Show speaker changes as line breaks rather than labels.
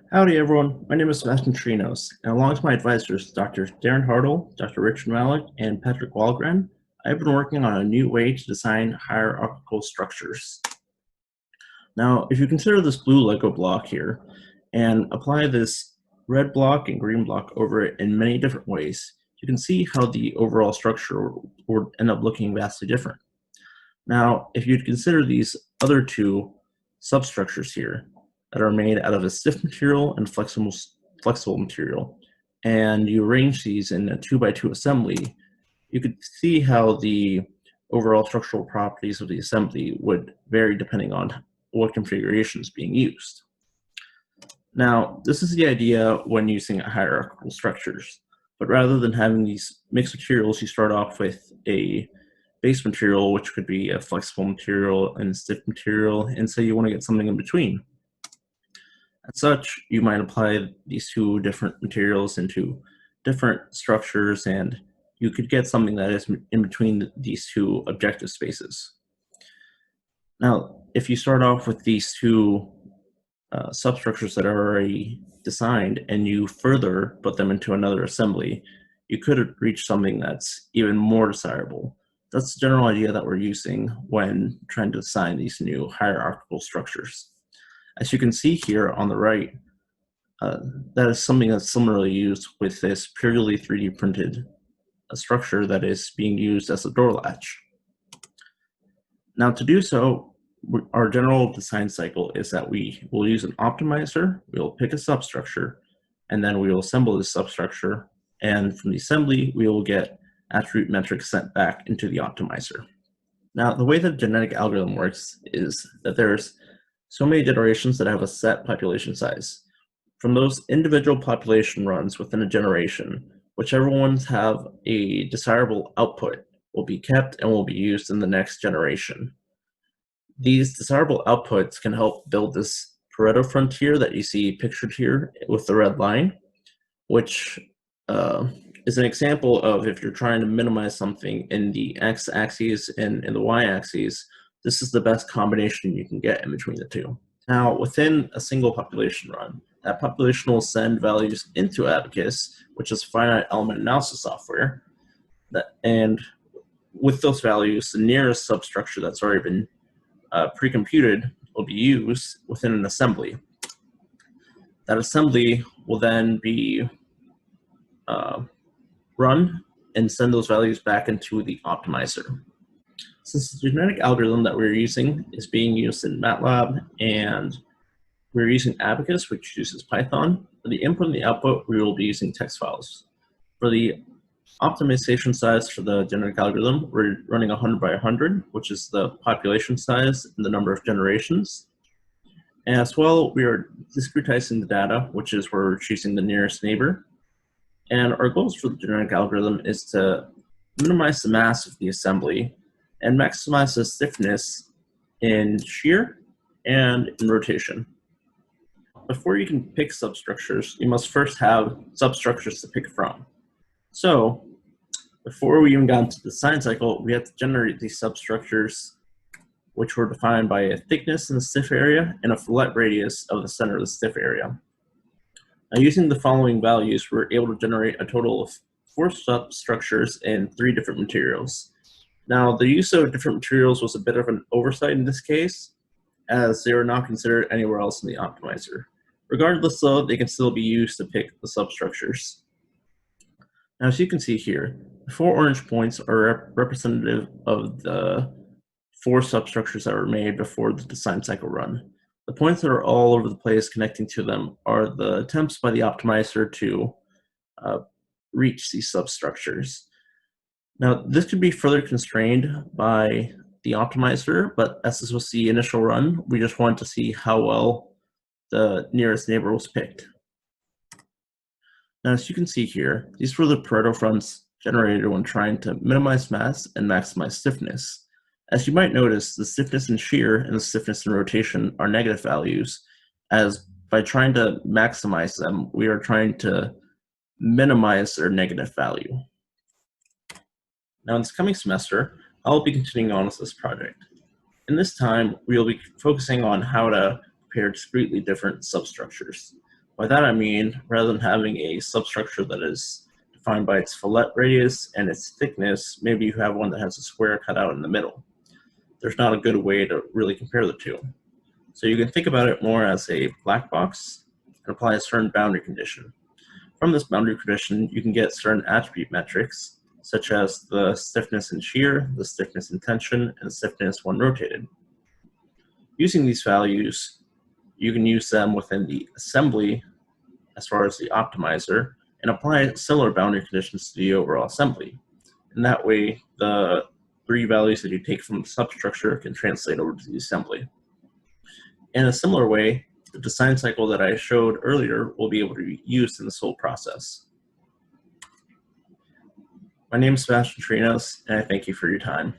Howdy everyone, my name is Sebastian CHIRINOS, and along with my advisors, Dr. Darren Hartle, Dr. Richard Malik, and Patrick Walgren, I've been working on a new way to design hierarchical structures. Now, if you consider this blue Lego block here, and apply this red block and green block over it in many different ways, you can see how the overall structure would end up looking vastly different. Now, if you'd consider these other two substructures here, that are made out of a stiff material and flexible material, and you arrange these in a 2x2 assembly, you could see how the overall structural properties of the assembly would vary depending on what configuration is being used. Now, this is the idea when using hierarchical structures, but rather than having these mixed materials, you start off with a base material, which could be a flexible material and a stiff material, and so you want to get something in between. As such, you might apply these two different materials into different structures, and you could get something that is in between these two objective spaces. Now, if you start off with these two substructures that are already designed and you further put them into another assembly, you could reach something that's even more desirable. That's the general idea that we're using when trying to design these new hierarchical structures. As you can see here on the right, that is something that's similarly used with this purely 3D printed structure that is being used as a door latch. Now, to do so, our general design cycle is that we will use an optimizer, we will pick a substructure, and then we will assemble this substructure, and from the assembly, we will get attribute metrics sent back into the optimizer. Now, the way that a genetic algorithm works is that there's so many generations that have a set population size. From those individual population runs within a generation, whichever ones have a desirable output will be kept and will be used in the next generation. These desirable outputs can help build this Pareto frontier that you see pictured here with the red line, which is an example of if you're trying to minimize something in the x-axis and in the y-axis, this is the best combination you can get in between the two. Now, within a single population run, that population will send values into Abacus, which is finite element analysis software. And with those values, the nearest substructure that's already been pre-computed will be used within an assembly. That assembly will then be run and send those values back into the optimizer. Since the genetic algorithm that we're using is being used in MATLAB and we're using Abacus, which uses Python, for the input and the output, we will be using text files. For the optimization size for the genetic algorithm, we're running 100 by 100, which is the population size and the number of generations. And as well, we are discretizing the data, which is where we're choosing the nearest neighbor. And our goals for the genetic algorithm is to minimize the mass of the assembly and maximize the stiffness in shear and in rotation. Before you can pick substructures, you must first have substructures to pick from. So, before we even got into the design cycle, we have to generate these substructures, which were defined by a thickness in the stiff area and a fillet radius of the center of the stiff area. Now, using the following values, we're able to generate a total of 4 substructures in 3 different materials. Now, the use of different materials was a bit of an oversight in this case, as they were not considered anywhere else in the optimizer. Regardless, though, they can still be used to pick the substructures. Now, as you can see here, the 4 orange points are representative of the 4 substructures that were made before the design cycle run. The points that are all over the place connecting to them are the attempts by the optimizer to reach these substructures. Now, this could be further constrained by the optimizer, but as this was the initial run, we just wanted to see how well the nearest neighbor was picked. Now, as you can see here, these were the Pareto fronts generated when trying to minimize mass and maximize stiffness. As you might notice, the stiffness in shear and the stiffness in rotation are negative values, as by trying to maximize them, we are trying to minimize their negative value. Now, in this coming semester, I'll be continuing on with this project. In this time, we'll be focusing on how to compare discretely different substructures. By that I mean, rather than having a substructure that is defined by its fillet radius and its thickness, maybe you have one that has a square cut out in the middle. There's not a good way to really compare the two. So you can think about it more as a black box and apply a certain boundary condition. From this boundary condition, you can get certain attribute metrics, such as the stiffness in shear, the stiffness in tension, and the stiffness when rotated. Using these values, you can use them within the assembly as far as the optimizer and apply similar boundary conditions to the overall assembly. And that way, the three values that you take from the substructure can translate over to the assembly. In a similar way, the design cycle that I showed earlier will be able to be used in this whole process. My name is Sebastian CHIRINOS, and I thank you for your time.